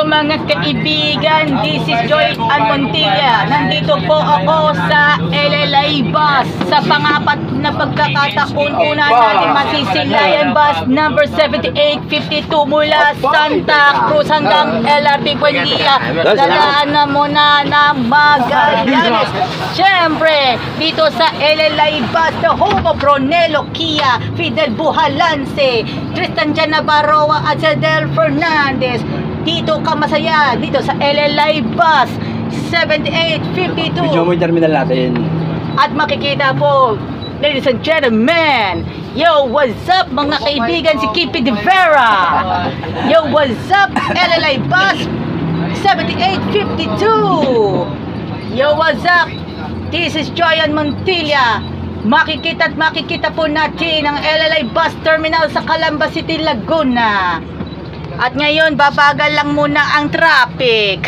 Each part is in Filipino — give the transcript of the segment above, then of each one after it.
Hello mga kaibigan, this is Joy Ann Montilla. Nandito po ako sa LLA bus sa pangapat na pagkakataon. Una natin masisilayan bus number 7852 mula Santa Cruz hanggang LRT Buendia. Dadaan na muna ng Magallanes. Siyempre, dito sa LLA bus, the home of Ronelo Kia, Fidel Bujalance, Tristan Navarroa at Zadel Fernandez. Dito ka masaya, dito sa LLA bus 7852. Video mo yung terminal natin. At makikita po, ladies and gentlemen, yo, what's up mga kaibigan, si Kippy De Vera. Yo, what's up, LLA bus 7852. Yo, what's up, this is Joy Ann Montilla. Makikita po natin ang LLA bus terminal sa Calamba City, Laguna. At ngayon, babagal lang muna ang traffic.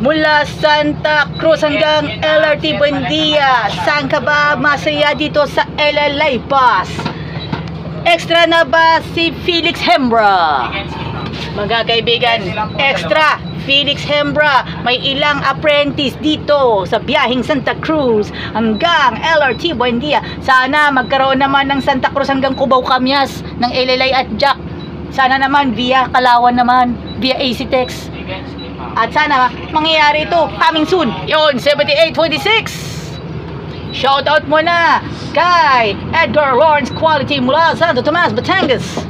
Mula Santa Cruz hanggang LRT Buendia. Saan ka ba masaya dito sa LLA bus? Extra na ba si Felix Hembra? Mga kaibigan, extra Felix Hembra. May ilang apprentice dito sa biyaheng Santa Cruz hanggang LRT Buendia. Sana magkaroon naman ng Santa Cruz hanggang Cubao Camyas ng LLA at Jack. Sana naman via Kalawan naman, via AC Tex. At sana mangyayari ito coming soon. Yon, 7826. Shout out muna kay Edgar Lawrence Quality mula Santo Tomas, Batangas.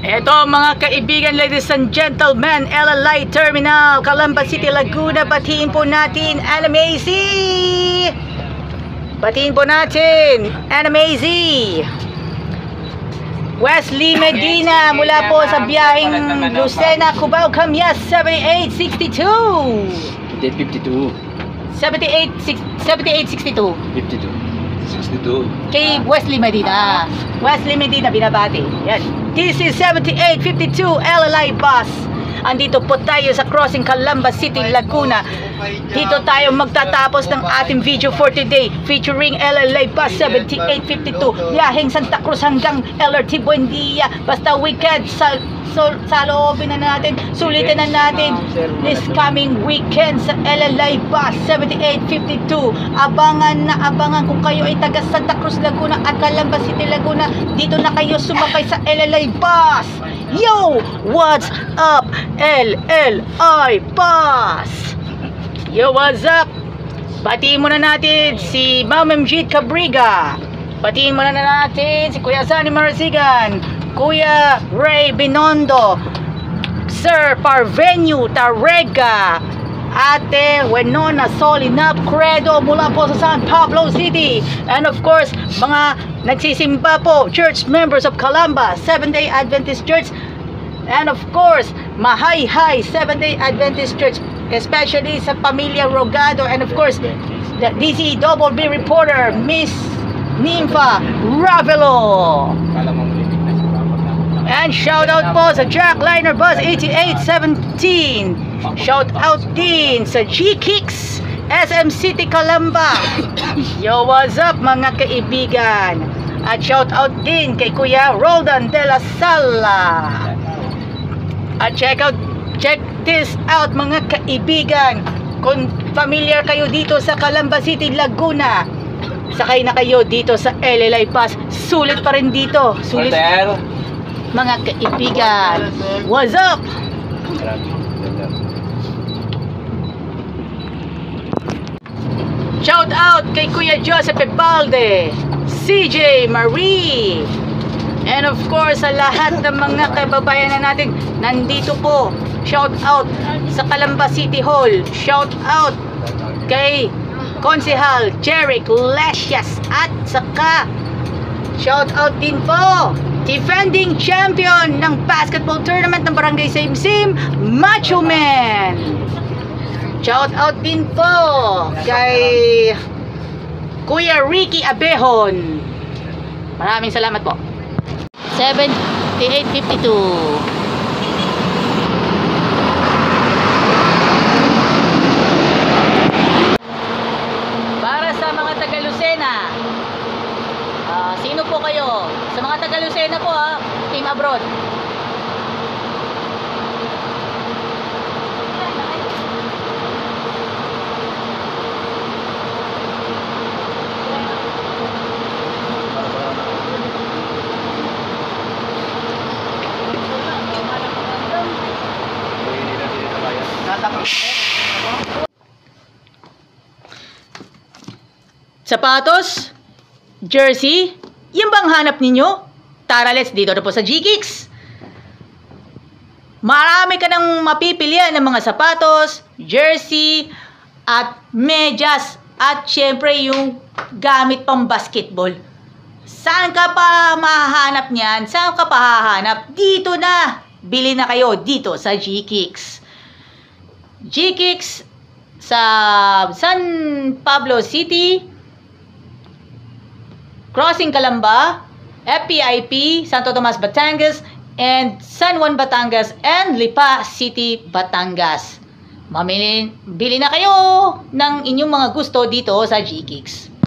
Ito mga kaibigan, ladies and gentlemen, LLA Terminal, Calamba City, Laguna. Batiin po natin Anamazy. Batiin po natin Anamazy. Wesley Medina mula po sa biyaheng Lucena, Cubao Camyas 7862. 52. 7862. 52. Kay Wesley Medina. Wesley Medina binabati. Yan. This is 7852 LLA bus. Andito po tayo sa crossing Calamba City, Laguna. Dito tayo magtatapos ng ating video for today, featuring LLA bus 7852, biyaheng Santa Cruz hanggang LRT Buendia. Basta weekend, saloobin na natin, sulitin na natin this coming weekend sa LLA bus 7852. Abangan na abangan kung kayo ay taga Santa Cruz, Laguna at Calamba City, Laguna. Dito na kayo sumakay sa LLA bus. Yo, what's up, LLA bus? Yo, what's up? Batiin muna natin si Ma'am MG Cabriga. Batiin muna natin si Kuya Sunny Marasigan, Kuya Ray Binondo, Sir Parvenio Tarrega, Ate Wenona Solinap Credo mula po sa San Pablo City. And of course, mga nagsisimba po, church members of Calamba, Seventh-day Adventist Church. And of course, Mahay-hay Seventh-day Adventist Church, especially sa Pamilya Rogado. And of course, the DZBB reporter, Miss Nympha Ravelo. And shout out po sa Jackliner Bus 8817. Shout out din sa G-Kicks SM City Calamba. Yo, what's up mga kaibigan? At shout out din kay Kuya Roldan de la Sala. At check this out mga kaibigan. Kung familiar kayo dito sa Calamba City, Laguna, sakay na kayo dito sa LLA bus. Sulit pa rin dito. Sulit mga kaibigan. What's up? Shout out kay Kuya Joseph Ebalde, CJ Marie, and of course sa lahat ng mga kababayan na natin nandito po. Shout out sa Calamba City Hall. Shout out kay Konsehal Jeric Lesias at saka shout out din po defending champion ng basketball tournament ng Barangay Simsim, Macho Man. Shout out din po kay Kuya Ricky Abehon. Maraming salamat po. 7852. Para sa mga taga Lucena, sino po kayo? Sa mga taga Lucena po, team abroad. Sapatos, jersey, yung bang hanap ninyo? Tara, let's dito na po sa G-Kicks. Marami ka nang mapipilian ng mga sapatos, jersey, at medyas, at syempre yung gamit pang basketball. Saan ka pa mahahanap niyan? Saan ka pa hahanap? Dito na! Bili na kayo dito sa G-Kicks. G-Kicks sa San Pablo City, Crossing Calamba, FPIP, Santo Tomas, Batangas, and San Juan, Batangas, and Lipa City, Batangas. Bili na kayo ng inyong mga gusto dito sa G-Kicks.